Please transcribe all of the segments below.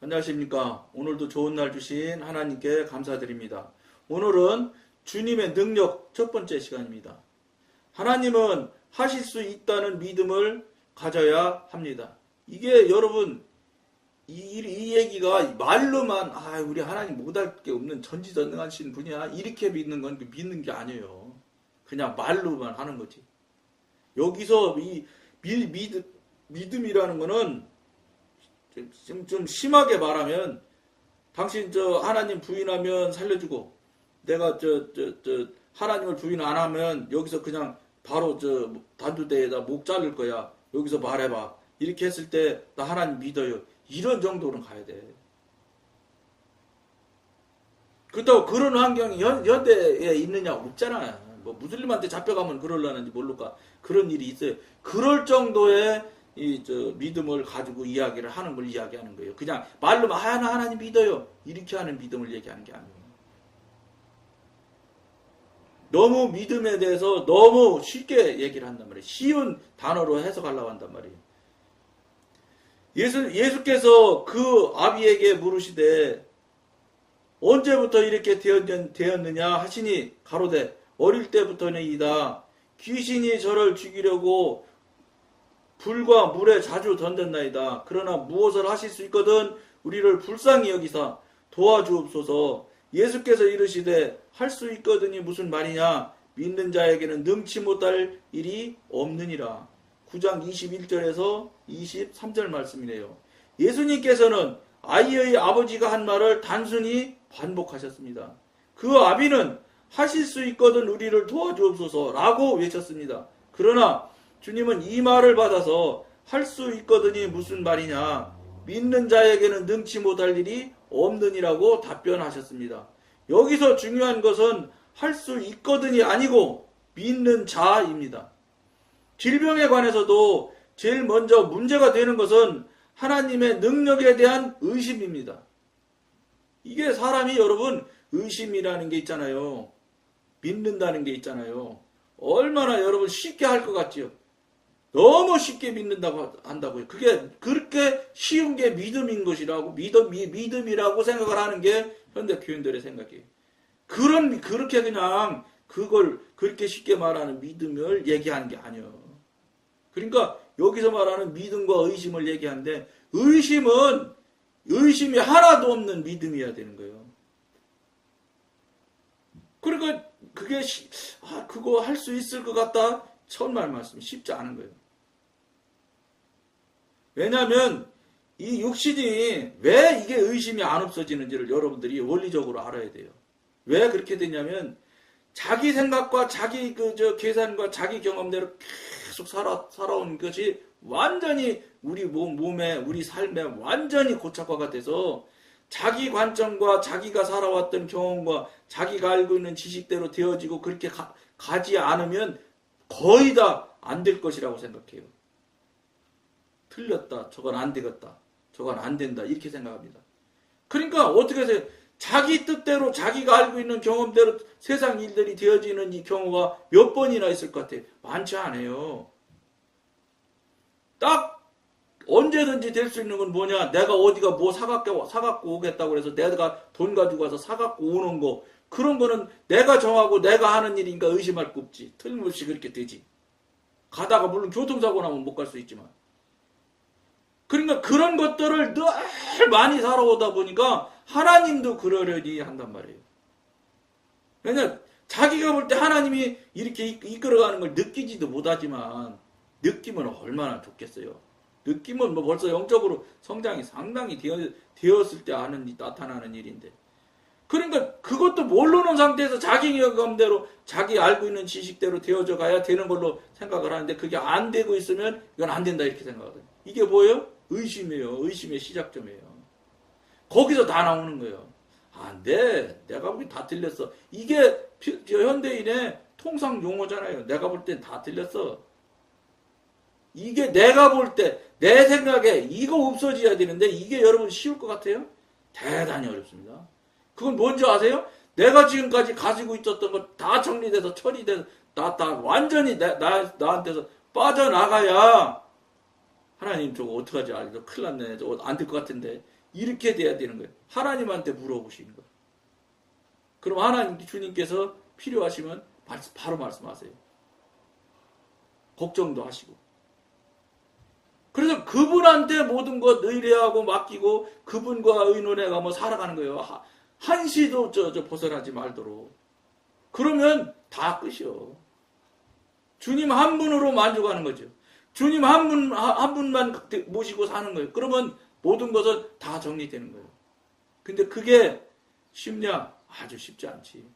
안녕하십니까. 오늘도 좋은 날 주신 하나님께 감사드립니다. 오늘은 주님의 능력 첫 번째 시간입니다. 하나님은 하실 수 있다는 믿음을 가져야 합니다. 이게 여러분 이 얘기가 말로만 우리 하나님 못할 게 없는 전지전능하신 분이야 이렇게 믿는 건 믿는 게 아니에요. 그냥 말로만 하는 거지. 여기서 이 믿음이라는 거는 좀 심하게 말하면 당신 하나님 부인하면 살려주고 내가 하나님을 부인 안 하면 여기서 그냥 바로 단두대에다 목 자를 거야. 여기서 말해봐. 이렇게 했을 때 나 하나님 믿어요. 이런 정도는 가야 돼. 그렇다고 그런 환경이 현대에 있느냐 없잖아. 뭐 무슬림한테 잡혀가면 그럴라는지 모를까. 그런 일이 있어요. 그럴 정도의 믿음을 가지고 이야기를 하는 걸 이야기하는 거예요. 그냥 말로만 나 하나님 믿어요. 이렇게 하는 믿음을 얘기하는 게 아니에요. 너무 믿음에 대해서 너무 쉽게 얘기를 한단 말이에요. 쉬운 단어로 해석하려고 한단 말이에요. 예수께서 그 아비에게 물으시되 언제부터 이렇게 되었느냐 하시니 가로되 어릴 때부터니이다. 귀신이 저를 죽이려고 불과 물에 자주 던졌나이다. 그러나 무엇을 하실 수 있거든 우리를 불쌍히 여기사 도와주옵소서. 예수께서 이르시되 할 수 있거든이 무슨 말이냐. 믿는 자에게는 능치 못할 일이 없느니라. 9장 21절에서 23절 말씀이네요. 예수님께서는 아이의 아버지가 한 말을 단순히 반복하셨습니다. 그 아비는 하실 수 있거든 우리를 도와주옵소서 라고 외쳤습니다. 그러나 주님은 이 말을 받아서 할 수 있거든이 무슨 말이냐. 믿는 자에게는 능치 못할 일이 없느니라고 답변하셨습니다. 여기서 중요한 것은 할 수 있거든이 아니고 믿는 자입니다. 질병에 관해서도 제일 먼저 문제가 되는 것은 하나님의 능력에 대한 의심입니다. 이게 사람이 여러분 의심이라는 게 있잖아요. 믿는다는 게 있잖아요. 얼마나 여러분 쉽게 할 것 같지요. 너무 쉽게 믿는다고 한다고요. 그게 그렇게 쉬운 게 믿음인 것이라고 믿음이라고 생각을 하는 게 현대 교인들의 생각이에요. 그렇게 그냥 그걸 그렇게 쉽게 말하는 믿음을 얘기하는 게 아니에요. 그러니까 여기서 말하는 믿음과 의심을 얘기하는데 의심이 하나도 없는 믿음이어야 되는 거예요. 그러니까 그게 그거 할 수 있을 것 같다. 첫말 말씀이 쉽지 않은 거예요. 왜냐하면 이 육신이 왜 이게 의심이 안 없어지는지를 여러분들이 원리적으로 알아야 돼요. 왜 그렇게 되냐면 자기 생각과 자기 계산과 자기 경험대로 계속 살아온 것이 완전히 우리 몸에 우리 삶에 완전히 고착화가 돼서 자기 관점과 자기가 살아왔던 경험과 자기가 알고 있는 지식대로 되어지고 그렇게 가지 않으면 거의 다 안 될 것이라고 생각해요. 틀렸다. 저건 안 되겠다. 저건 안 된다. 이렇게 생각합니다. 그러니까 어떻게 해서 자기 뜻대로 자기가 알고 있는 경험대로 세상 일들이 되어지는 이 경우가 몇 번이나 있을 것 같아요. 많지 않아요. 딱 언제든지 될 수 있는 건 뭐냐. 내가 어디가 뭐 사갖고 오겠다고 해서 내가 돈 가지고 와서 사갖고 오는 거. 그런 거는 내가 정하고 내가 하는 일이니까 의심할 거 없지. 틀림없이 그렇게 되지. 가다가 물론 교통사고 나면 못 갈 수 있지만. 그러니까 그런 것들을 늘 많이 살아오다 보니까 하나님도 그러려니 한단 말이에요. 왜냐면 자기가 볼 때 하나님이 이렇게 이끌어가는 걸 느끼지도 못하지만 느끼면 얼마나 좋겠어요. 느끼면 뭐 벌써 영적으로 성장이 상당히 되었을 때 나타나는 일인데. 그러니까 그것도 모르는 상태에서 자기 경험대로 자기 알고 있는 지식대로 되어져 가야 되는 걸로 생각을 하는데 그게 안 되고 있으면 이건 안 된다 이렇게 생각하거든요. 이게 뭐예요? 의심이에요. 의심의 시작점이에요. 거기서 다 나오는 거예요. 안 돼. 내가 보기 다 틀렸어. 이게 현대인의 통상 용어잖아요. 내가 볼 땐 다 틀렸어. 이게 내가 볼 때, 내 생각에 이거 없어져야 되는데 이게 여러분 쉬울 것 같아요? 대단히 어렵습니다. 그건 뭔지 아세요? 내가 지금까지 가지고 있었던 거 다 정리돼서 처리돼서 다 완전히 나한테서 빠져나가야 하나님 저거 어떡하지? 저 큰일 났네. 저거 안 될 것 같은데. 이렇게 돼야 되는 거예요. 하나님한테 물어보시는 거예요. 그럼 하나님 주님께서 필요하시면 바로 말씀하세요. 걱정도 하시고. 그래서 그분한테 모든 것 의뢰하고 맡기고 그분과 의논해가 뭐 살아가는 거예요. 한시도 벗어나지 말도록. 그러면 다 끝이요. 주님 한 분으로 만족하는 거죠. 주님 한 분만 모시고 사는 거예요. 그러면 모든 것은 다 정리되는 거예요. 근데 그게 쉽냐? 아주 쉽지 않지.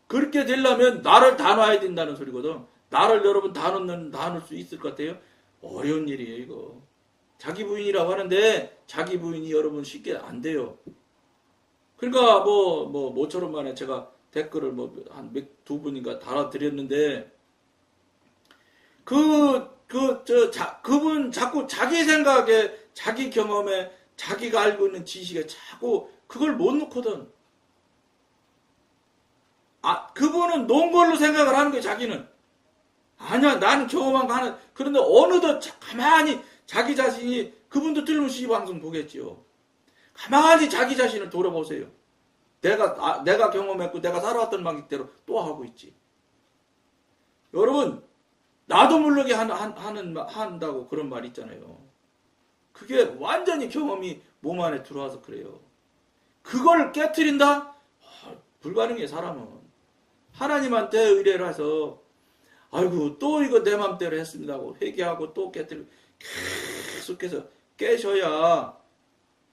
그렇게 되려면 나를 다 놔야 된다는 소리거든. 나를 여러분 다 넣을 수 있을 것 같아요? 어려운 일이에요, 이거. 자기 부인이라고 하는데 자기 부인이 여러분 쉽게 안 돼요. 그러니까 모처럼 만에 제가 댓글을 한 두 분인가 달아드렸는데 그분 자꾸 자기 생각에 자기 경험에 자기가 알고 있는 지식에 자꾸 그걸 못 놓거든. 그분은 논 걸로 생각을 하는 거예요, 자기는. 아니야, 나는 경험한 거 하나. 그런데 어느덧 가만히 자기 자신이, 그분도 틀림없이 이 방송 보겠지요. 가만히 자기 자신을 돌아보세요. 내가 경험했고 내가 살아왔던 방식대로 또 하고 있지. 여러분, 나도 모르게 한다고 그런 말 있잖아요. 그게 완전히 경험이 몸 안에 들어와서 그래요. 그걸 깨트린다? 불가능해, 사람은. 하나님한테 의뢰를 해서 아이고 또 이거 내 맘대로 했습니다 하고 회개하고 또 깨뜨리고 계속해서 깨셔야,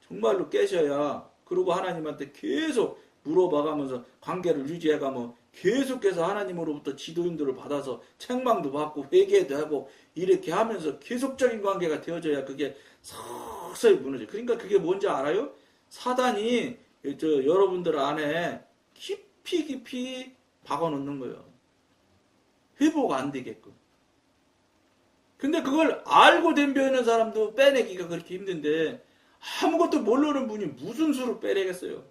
정말로 깨셔야, 그리고 하나님한테 계속 물어봐가면서 관계를 유지해가면 계속해서 하나님으로부터 지도인들을 받아서 책망도 받고 회개도 하고 이렇게 하면서 계속적인 관계가 되어져야 그게 서서히 무너져요. 그러니까 그게 뭔지 알아요? 사단이 여러분들 안에 깊이 박아놓는 거예요. 회복 안 되게끔. 근데 그걸 알고 덤벼있는 사람도 빼내기가 그렇게 힘든데 아무것도 모르는 분이 무슨 수로 빼내겠어요?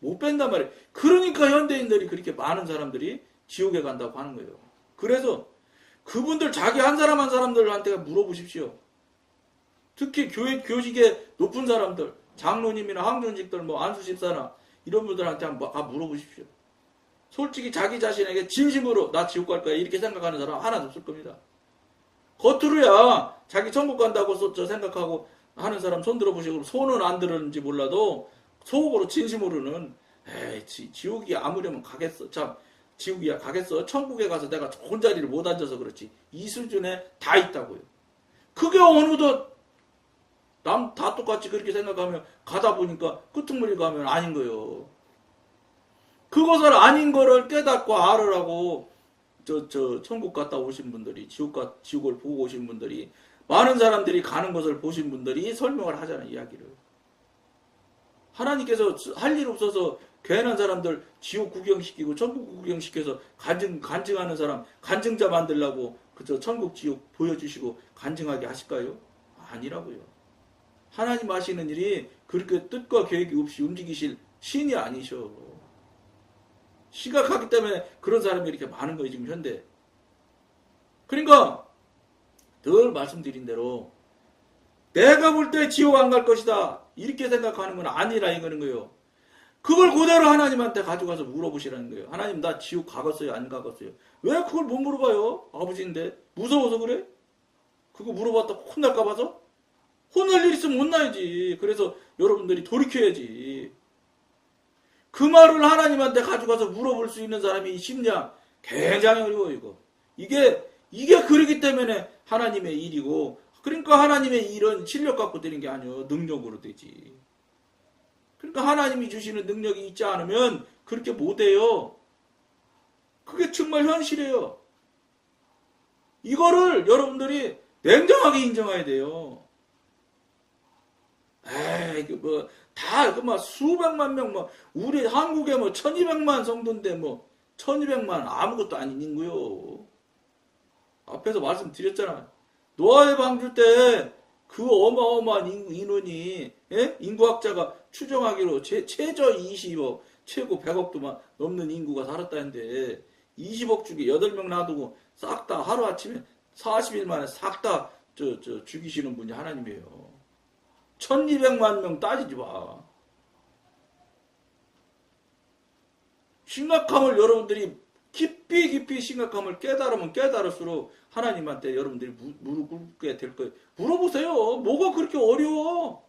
못 뺀단 말이에요. 그러니까 현대인들이 그렇게 많은 사람들이 지옥에 간다고 하는 거예요. 그래서 그분들 자기 한 사람 한 사람들한테 물어보십시오. 특히 교직에 높은 사람들, 장로님이나 황존직들, 안수집사나 이런 분들한테 한번 물어보십시오. 솔직히 자기 자신에게 진심으로 나 지옥 갈 거야 이렇게 생각하는 사람 하나도 없을 겁니다. 겉으로야 자기 천국 간다고 생각하고 하는 사람 손 들어보시고 손은 안 들었는지 몰라도 속으로 진심으로는 지옥이 아무려면 가겠어. 참 지옥이야 가겠어. 천국에 가서 내가 좋은 자리를 못 앉아서 그렇지. 이 수준에 다 있다고요. 그게 어느덧 남 다 똑같이 그렇게 생각하면 가다 보니까 끄트머리 가면 아닌 거예요. 그것을 아닌 거를 깨닫고 알으라고 천국 갔다 오신 분들이 지옥을 보고 오신 분들이 많은 사람들이 가는 것을 보신 분들이 설명을 하잖아요. 이야기를. 하나님께서 할 일 없어서 괜한 사람들 지옥 구경시키고 천국 구경시켜서 간증하는 사람 간증자 만들라고 천국 지옥 보여주시고 간증하게 하실까요? 아니라고요. 하나님 하시는 일이 그렇게 뜻과 계획이 없이 움직이실 신이 아니셔. 시각하기 때문에 그런 사람이 이렇게 많은 거예요, 지금 현대. 그러니까 늘 말씀드린 대로 내가 볼 때 지옥 안 갈 것이다 이렇게 생각하는 건 아니라 이거는 거예요. 그걸 그대로 하나님한테 가져가서 물어보시라는 거예요. 하나님 나 지옥 가겠어요 안 가겠어요? 왜 그걸 못 물어봐요? 아버지인데 무서워서 그래? 그거 물어봤다 혼날까 봐서? 혼날 일 있으면 혼나야지. 그래서 여러분들이 돌이켜야지. 그 말을 하나님한테 가져가서 물어볼 수 있는 사람이 쉽냐? 굉장히 어려워 이거. 이게 그러기 때문에 하나님의 일이고, 그러니까 하나님의 일은 실력 갖고 되는 게 아니에요. 능력으로 되지. 그러니까 하나님이 주시는 능력이 있지 않으면 그렇게 못해요. 그게 정말 현실이에요. 이거를 여러분들이 냉정하게 인정해야 돼요. 수백만 명, 우리 한국에 1200만 성도인데 1200만 아무것도 아닌 인구요. 앞에서 말씀드렸잖아. 노아의 방주 때 그 어마어마한 인원이, 인구학자가 추정하기로 최저 20억, 최고 100억도 넘는 인구가 살았다는데 20억 중에 8명 놔두고 싹 다 하루아침에 40일 만에 싹 다 죽이시는 분이 하나님이에요. 1200만 명 따지지 마. 심각함을 여러분들이 깊이 심각함을 깨달으면 깨달을수록 하나님한테 여러분들이 무릎 꿇게 될 거예요. 물어보세요. 뭐가 그렇게 어려워?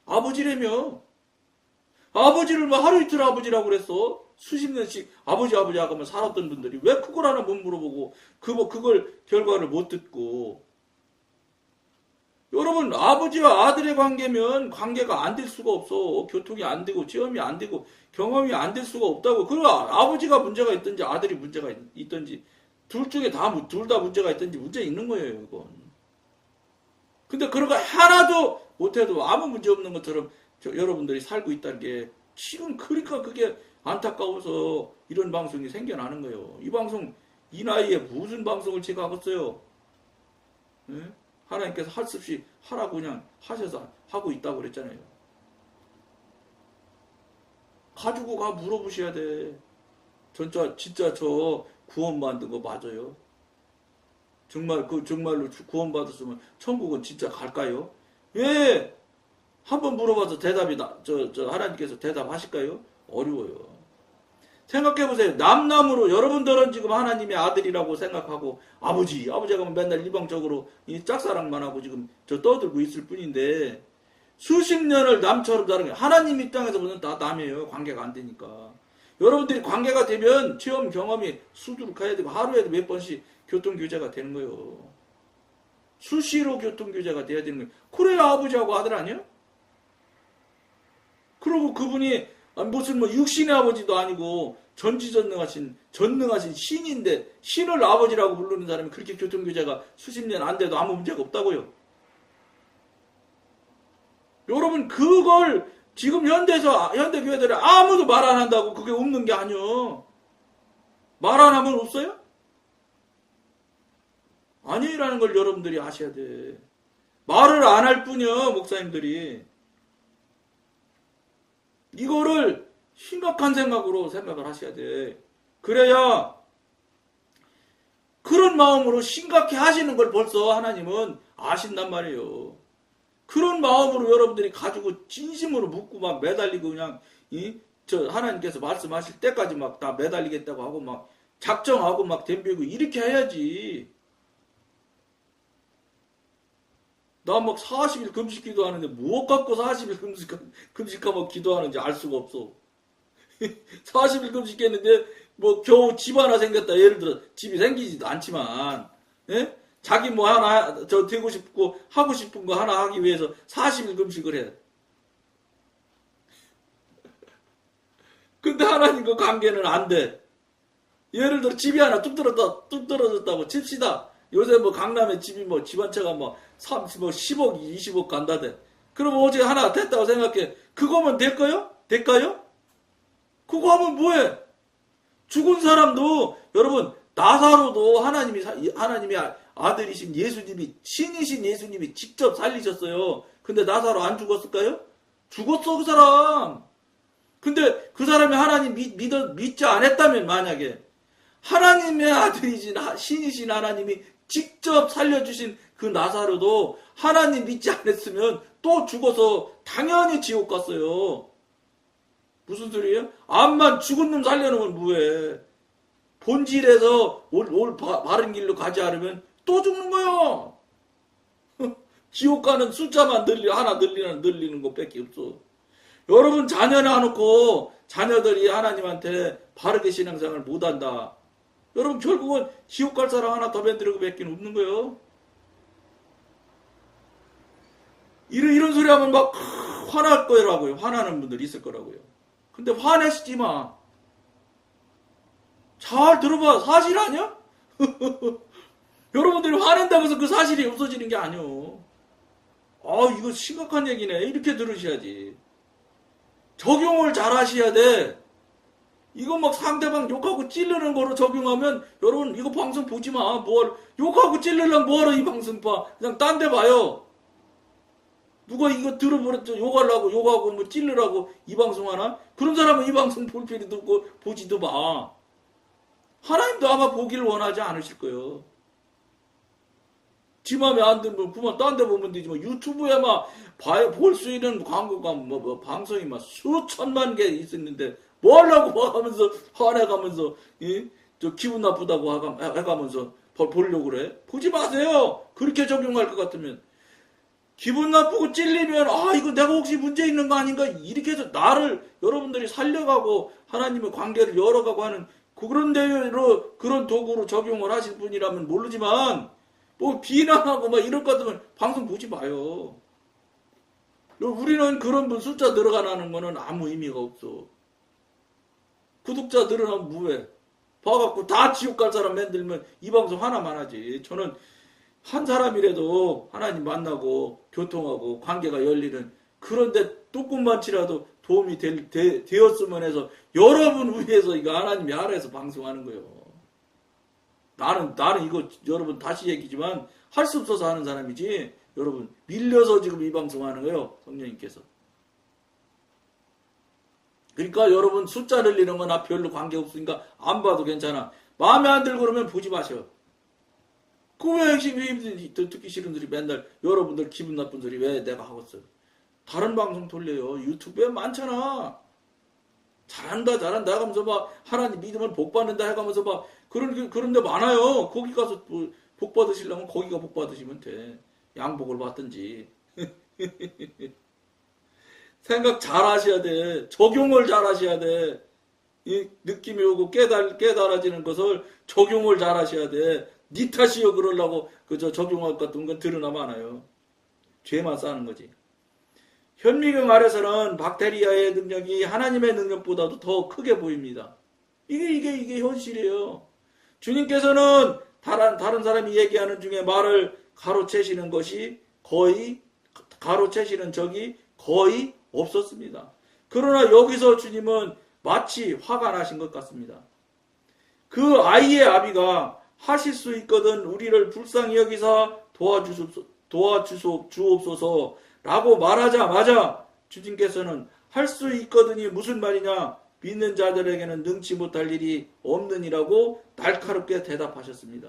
아버지라며. 아버지를 뭐 하루 이틀 아버지라고 그랬어? 수십 년씩 아버지 하고만 살았던 분들이 왜 그걸 하나 못 물어보고 그걸 결과를 못 듣고. 여러분, 아버지와 아들의 관계가 안 될 수가 없어. 교통이 안 되고 체험이 안 되고 경험이 안 될 수가 없다고. 그리고 아버지가 문제가 있든지 아들이 문제가 있든지 둘 중에 둘 다 문제가 있든지 문제 있는 거예요, 이건. 근데 그런 거 하나도 못해도 아무 문제 없는 것처럼 여러분들이 살고 있다는 게 지금 그러니까 그게 안타까워서 이런 방송이 생겨나는 거예요. 이 방송, 이 나이에 무슨 방송을 제가 하겠어요? 네? 하나님께서 할 수 없이 하라고 그냥 하셔서 하고 있다고 그랬잖아요. 가지고 가 물어보셔야 돼. 진짜 저 구원받은 거 맞아요? 정말로 구원받았으면 천국은 진짜 갈까요? 왜? 한번 물어봐서 대답이 하나님께서 대답하실까요? 어려워요. 생각해보세요. 남남으로 여러분들은 지금 하나님의 아들이라고 생각하고 아버지가 맨날 일방적으로 이 짝사랑만 하고 지금 떠들고 있을 뿐인데 수십 년을 남처럼 다른 게 하나님 입장에서 보면 다 남이에요. 관계가 안 되니까. 여러분들이 관계가 되면 체험 경험이 수두룩해야 되고 하루에도 몇 번씩 교통규제가 되는 거예요. 수시로 교통규제가 돼야 되는 거예요. 그래야 아버지하고 아들 아니에요? 그리고 그분이 무슨 육신의 아버지도 아니고 전능하신 신인데 신을 아버지라고 부르는 사람이 그렇게 교통규제가 수십 년 안 돼도 아무 문제가 없다고요. 여러분 그걸 지금 현대 교회들이 아무도 말 안 한다고 그게 없는 게 아니요. 말 안 하면 없어요? 아니라는 걸 여러분들이 아셔야 돼. 말을 안 할 뿐이요, 목사님들이. 이거를 심각한 생각을 하셔야 돼. 그래야 그런 마음으로 심각해 하시는 걸 벌써 하나님은 아신단 말이에요. 그런 마음으로 여러분들이 가지고 진심으로 묻고 막 매달리고 그냥 하나님께서 말씀하실 때까지 막 다 매달리겠다고 하고 막 작정하고 막 덤비고 이렇게 해야지. 나 막 40일 금식 기도하는데 무엇 갖고 40일 금식하고 기도하는지 알 수가 없어. 40일 금식했는데 겨우 집 하나 생겼다. 예를 들어 집이 생기지도 않지만 자기 하나 되고 싶고 하고 싶은 거 하나 하기 위해서 40일 금식을 해. 근데 하나님과 관계는 안 돼. 예를 들어 집이 하나 뚝 떨어졌다고 칩시다. 요새 강남에 집이 집 한 채가 10억, 20억 간다대. 그럼 어제 하나 됐다고 생각해. 그거면 될까요? 그거 하면 뭐해? 죽은 사람도, 여러분, 나사로도 하나님의 아들이신 예수님이, 신이신 예수님이 직접 살리셨어요. 근데 나사로 안 죽었을까요? 죽었어, 그 사람. 근데 그 사람이 하나님 믿지 않았다면, 만약에, 하나님의 아들이신 신이신 하나님이 직접 살려주신 그 나사로도 하나님 믿지 않았으면 또 죽어서 당연히 지옥 갔어요. 무슨 소리예요? 암만 죽은 놈 살려놓으면 뭐해. 본질에서 바른 길로 가지 않으면 또 죽는 거요. 지옥 가는 숫자만 하나 늘리는 것밖에 없어. 여러분 자녀 낳아놓고 자녀들이 하나님한테 바르게 신앙생활을 못한다. 여러분 결국은 지옥 갈 사람 하나 더 만들고 밖에 없는 거예요. 이런 소리 하면 막 화날 거라고요. 화나는 분들이 있을 거라고요. 근데 화내시지 마. 잘 들어봐. 사실 아니야? 여러분들이 화낸다고 해서 그 사실이 없어지는 게 아니요. 이거 심각한 얘기네. 이렇게 들으셔야지. 적용을 잘 하셔야 돼. 이거 상대방 욕하고 찌르는 거로 적용하면 여러분 이거 방송 보지 마. 욕하고 찌르려면 뭐하러 이 방송 봐. 그냥 딴 데 봐요. 누가 이거 들어버렸죠. 욕하고 찌르라고 이 방송 하나? 그런 사람은 이 방송 볼 필요도 없고 보지도 마. 하나님도 아마 보기를 원하지 않으실 거예요. 지 맘에 안 들면 그만 딴 데 보면 되지. 뭐 유튜브에 막 볼 수 있는 광고가 뭐 방송이 막 수천만 개 있었는데 뭐 하려고 하면서 화내가면서 저 기분 나쁘다고 해가면서 보려고 그래. 보지 마세요. 그렇게 적용할 것 같으면. 기분 나쁘고 찔리면 이거 내가 혹시 문제 있는 거 아닌가 이렇게 해서 나를 여러분들이 살려가고 하나님의 관계를 열어가고 하는 그런 대로 그런 도구로 적용을 하실 분이라면 모르지만 뭐 비난하고 막 이럴 것 같으면 방송 보지 마요. 우리는 그런 분 숫자 늘어가는 거는 아무 의미가 없어. 구독자 늘어나면 뭐해. 봐갖고 다 지옥 갈 사람 만들면 이 방송 하나만 하지. 저는 한 사람이라도 하나님 만나고 교통하고 관계가 열리는 그런데 조금만치라도 도움이 되었으면 해서 여러분 위해서 이거 하나님이 알아서 방송하는 거예요. 나는 이거 여러분 다시 얘기지만 할 수 없어서 하는 사람이지 여러분 밀려서 지금 이 방송하는 거예요. 성령님께서. 그러니까 여러분 숫자 늘리는 건 나 별로 관계없으니까 안 봐도 괜찮아. 마음에 안 들고 그러면 보지 마셔. 왜 듣기 싫은 소리 맨날 여러분들 기분 나쁜 소리 왜 내가 하고 있어요. 다른 방송 돌려요. 유튜브에 많잖아. 잘한다 하면서 막 하나님 믿으면 복 받는다 해가면서 막 그런 데 많아요. 거기 가서 복 받으시려면 거기가 복 받으시면 돼. 양복을 받든지. 생각 잘 하셔야 돼. 적용을 잘 하셔야 돼. 이 느낌이 오고 깨달아지는 것을 적용을 잘 하셔야 돼. 니 탓이요 그러려고 그저 적용할 것 같은 건 드러나 많아요. 죄만 쌓는 거지. 현미경 아래서는 박테리아의 능력이 하나님의 능력보다도 더 크게 보입니다. 이게 현실이에요. 주님께서는 다른 사람이 얘기하는 중에 말을 가로채시는 적이 거의 없었습니다. 그러나 여기서 주님은 마치 화가 나신 것 같습니다. 그 아이의 아비가 하실 수 있거든 우리를 불쌍히 여기사 도와주옵소서라고 말하자마자 주님께서는 할 수 있거든이 무슨 말이냐 믿는 자들에게는 능치 못할 일이 없느니라고 날카롭게 대답하셨습니다.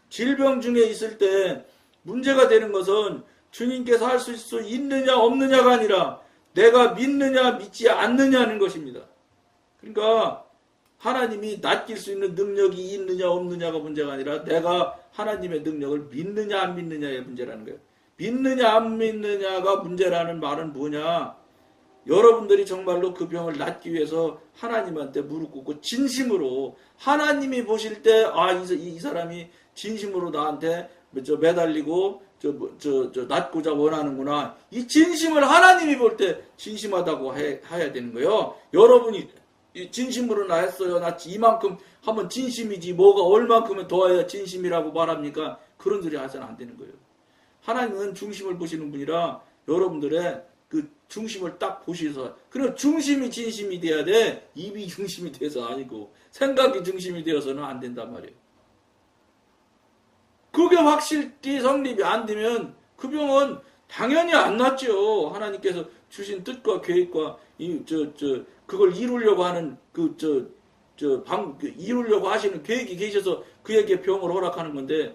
질병 중에 있을 때 문제가 되는 것은 주님께서 할 수 있느냐 없느냐가 아니라 내가 믿느냐 믿지 않느냐는 것입니다. 그러니까 하나님이 낫길 수 있는 능력이 있느냐 없느냐가 문제가 아니라 내가 하나님의 능력을 믿느냐 안 믿느냐의 문제라는 거예요. 믿느냐 안 믿느냐가 문제라는 말은 뭐냐. 여러분들이 정말로 그 병을 낫기 위해서 하나님한테 무릎 꿇고 진심으로 하나님이 보실 때 이 사람이 진심으로 나한테 매달리고 낫고자 원하는구나. 이 진심을 하나님이 볼 때 진심하다고 해야 되는 거예요. 여러분이 진심으로 나 했어요. 나 이만큼 하면 진심이지. 뭐가 얼만큼은 더 해야 진심이라고 말합니까? 그런 소리 하셔는 안 되는 거예요. 하나님은 중심을 보시는 분이라 여러분들의 그 중심을 딱 보셔서 그리고 중심이 진심이 돼야 돼. 입이 중심이 돼서 아니고 생각이 중심이 되어서는 안 된단 말이에요. 그게 확실히 성립이 안 되면 그 병은 당연히 안 낫죠. 하나님께서 주신 뜻과 계획과 그걸 이루려고 하는 이루려고 하시는 계획이 계셔서 그에게 병을 허락하는 건데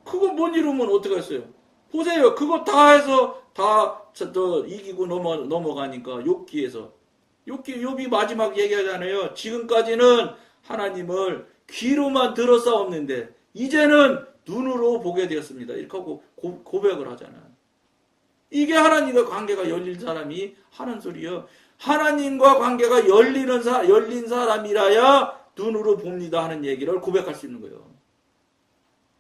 그거 못 이루면 어떡하겠어요? 보세요. 그거 다 해서 다 이기고 넘어가니까 욥이 마지막 얘기하잖아요. 지금까지는 하나님을 귀로만 들었사옵는데 이제는 눈으로 보게 되었습니다. 이렇게 하고 고백을 하잖아요. 이게 하나님과 관계가 열린 사람이 하는 소리예요. 하나님과 관계가 열린 사람이라야 눈으로 봅니다 하는 얘기를 고백할 수 있는 거예요.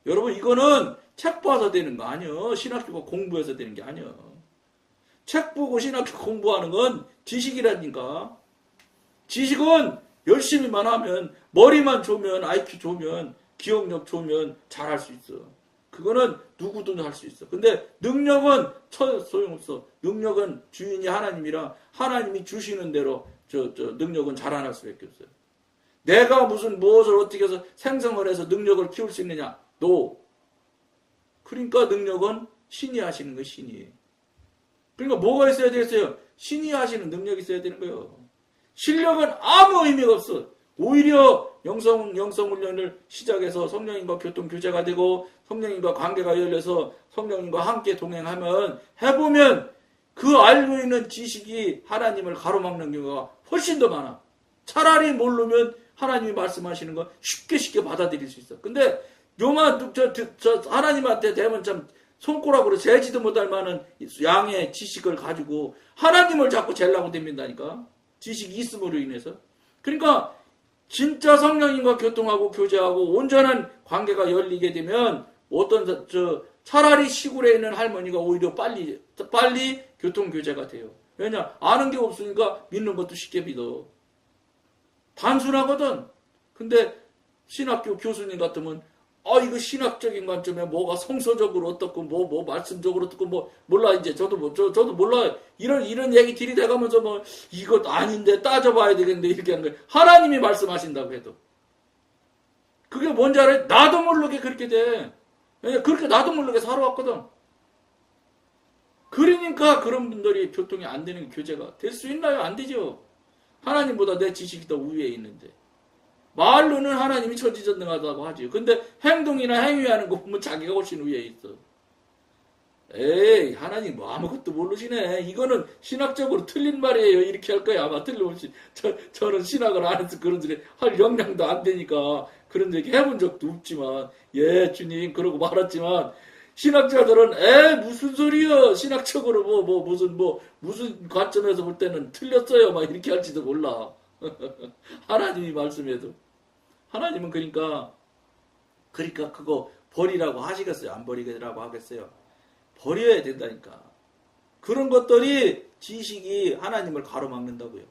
여러분 이거는 책 봐서 되는 거 아니에요. 신학교가 공부해서 되는 게 아니에요. 책 보고 신학교 공부하는 건 지식이라니까. 지식은 열심히만 하면 머리만 좋으면 IQ 좋으면 기억력 좋으면 잘할 수 있어. 그거는 누구든 할 수 있어. 근데 능력은 소용없어. 능력은 주인이 하나님이라 하나님이 주시는 대로 능력은 자라날 수밖에 없어요. 내가 무엇을 어떻게 해서 생성을 해서 능력을 키울 수 있느냐? 그러니까 능력은 신이 하시는 거예요. 신이. 그러니까 뭐가 있어야 되겠어요? 신이 하시는 능력이 있어야 되는 거예요. 실력은 아무 의미가 없어. 오히려 영성훈련을 시작해서 성령님과 교통교제가 되고 성령님과 관계가 열려서 성령님과 함께 동행하면 해보면 그 알고 있는 지식이 하나님을 가로막는 경우가 훨씬 더 많아. 차라리 모르면 하나님이 말씀하시는 거 쉽게 받아들일 수 있어. 근데 요만 저 하나님한테 대면 참 손가락으로 재지도 못할 만한 양의 지식을 가지고 하나님을 자꾸 재려고 댑니다니까. 지식이 있음으로 인해서. 그러니까 진짜 성령님과 교통하고 교제하고 온전한 관계가 열리게 되면 어떤 차라리 시골에 있는 할머니가 오히려 빨리 교통교제가 돼요. 왜냐? 아는 게 없으니까 믿는 것도 쉽게 믿어. 단순하거든. 근데 신학교 교수님 같으면 이거 신학적인 관점에 뭐가 성서적으로 어떻고 뭐 말씀적으로 어떻고 뭐 몰라. 이제 저도 몰라요. 이런 얘기 들이대가면서 이것 아닌데 따져봐야 되겠는데 이렇게 하는 거예요. 하나님이 말씀하신다고 해도 그게 뭔지 알아요? 나도 모르게 그렇게 돼. 그렇게 나도 모르게 살아왔거든. 그러니까 그런 분들이 교통이 안 되는 교제가 될 수 있나요? 안 되죠. 하나님보다 내 지식이 더 우위에 있는데. 말로는 하나님이 천지전능하다고 하지. 근데 행동이나 행위하는 거 보면 자기가 훨씬 위에 있어. 에이, 하나님 뭐 아무것도 모르시네. 이거는 신학적으로 틀린 말이에요. 이렇게 할 거야. 아마 틀림없이. 저는 신학을 안 해서 그런 소리 할 역량도 안 되니까 그런 얘기 해본 적도 없지만, 예, 주님, 그러고 말았지만, 신학자들은 무슨 소리야. 신학적으로 무슨 관점에서 볼 때는 틀렸어요. 막 이렇게 할지도 몰라. 하나님이 말씀해도. 하나님은 그러니까 그거 버리라고 하시겠어요? 안 버리라고 하겠어요? 버려야 된다니까. 그런 것들이 지식이 하나님을 가로막는다고요.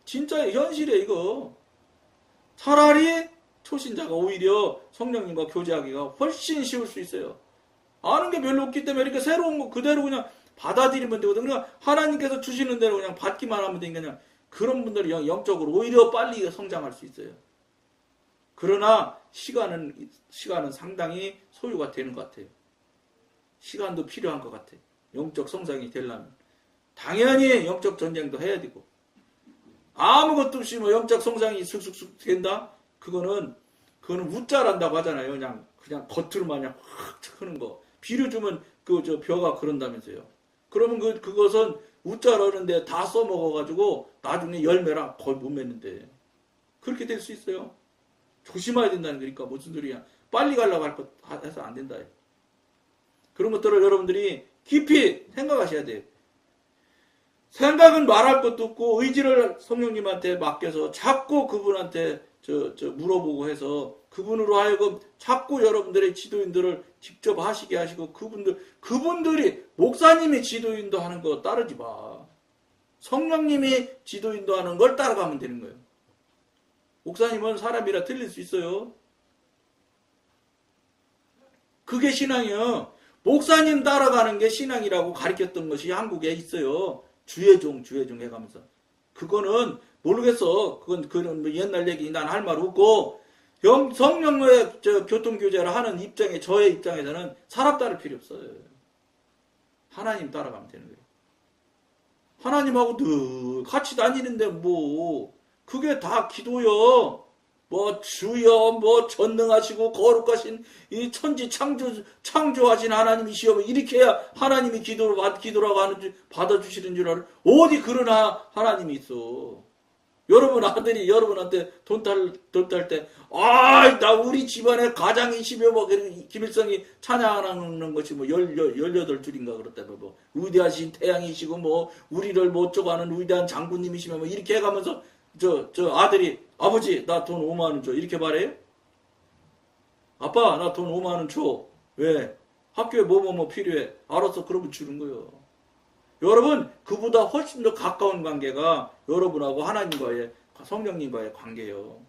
진짜 현실이에요, 이거. 차라리 초신자가 오히려 성령님과 교제하기가 훨씬 쉬울 수 있어요. 아는 게 별로 없기 때문에 이렇게 새로운 거 그대로 그냥 받아들이면 되거든. 그냥 하나님께서 주시는 대로 그냥 받기만 하면 되니까 그냥 그런 분들이 영적으로 오히려 빨리 성장할 수 있어요. 그러나 시간은 상당히 소요가 되는 것 같아요. 시간도 필요한 것 같아요. 영적 성장이 되려면. 당연히 영적 전쟁도 해야 되고. 아무것도 없이 영적 성장이 쑥쑥쑥 된다? 그거는 웃자란다고 하잖아요. 그냥 겉으로만 확 하는 거. 비료 주면 벼가 그런다면서요. 그러면 그것은 웃자라는데 다 써먹어가지고 나중에 열매랑 거의 못 맺는데. 그렇게 될 수 있어요. 조심해야 된다는 거니까 무슨 소리야. 빨리 가려고 해서 안 된다. 그런 것들을 여러분들이 깊이 생각하셔야 돼요. 생각은 말할 것도 없고 의지를 성령님한테 맡겨서 자꾸 그분한테 물어보고 해서 그분으로 하여금 자꾸 여러분들의 지도인들을 직접 하시게 하시고 그분들이 목사님이 지도인도 하는 거 따르지 마. 성령님이 지도인도 하는 걸 따라가면 되는 거예요. 목사님은 사람이라 틀릴 수 있어요. 그게 신앙이요. 목사님 따라가는 게 신앙이라고 가르쳤던 것이 한국에 있어요. 주의종 해가면서. 그거는 모르겠어. 그건 옛날 얘기 난 할 말 없고 성령의 교통교제를 하는 저의 입장에서는 사람 따를 필요 없어요. 하나님 따라가면 되는 거예요. 하나님하고 늘 같이 다니는데 그게 다 기도요. 주여, 전능하시고 거룩하신 이 천지 창조하신 하나님이시여. 이렇게 해야 하나님이 기도라고 하는 받아주시는 줄 알아. 어디 그런 하나님이 있어. 여러분 아들이 여러분한테 돈 딸 때, 나 우리 집안의 가장이시며, 김일성이 찬양하는 것이 18줄인가 그렇다. 위대하신 태양이시고, 우리를 어쩌고 하는 위대한 장군님이시며, 이렇게 해가면서, 아들이, 아버지, 나 돈 5만원 줘. 이렇게 말해요? 아빠, 나 돈 5만원 줘. 왜? 학교에 뭐 필요해. 알았어. 그러면 주는 거예요. 여러분, 그보다 훨씬 더 가까운 관계가 여러분하고 하나님과의, 성령님과의 관계예요.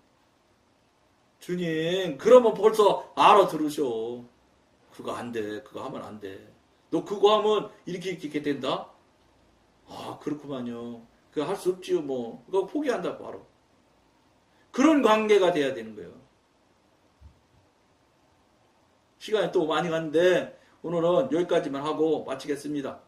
주님, 그러면 벌써 알아들으셔. 그거 안 돼. 그거 하면 안 돼. 너 그거 하면 이렇게 된다? 그렇구만요. 그거 할 수 없지요, 그거 포기한다, 바로. 그런 관계가 돼야 되는 거예요. 시간이 또 많이 갔는데, 오늘은 여기까지만 하고 마치겠습니다.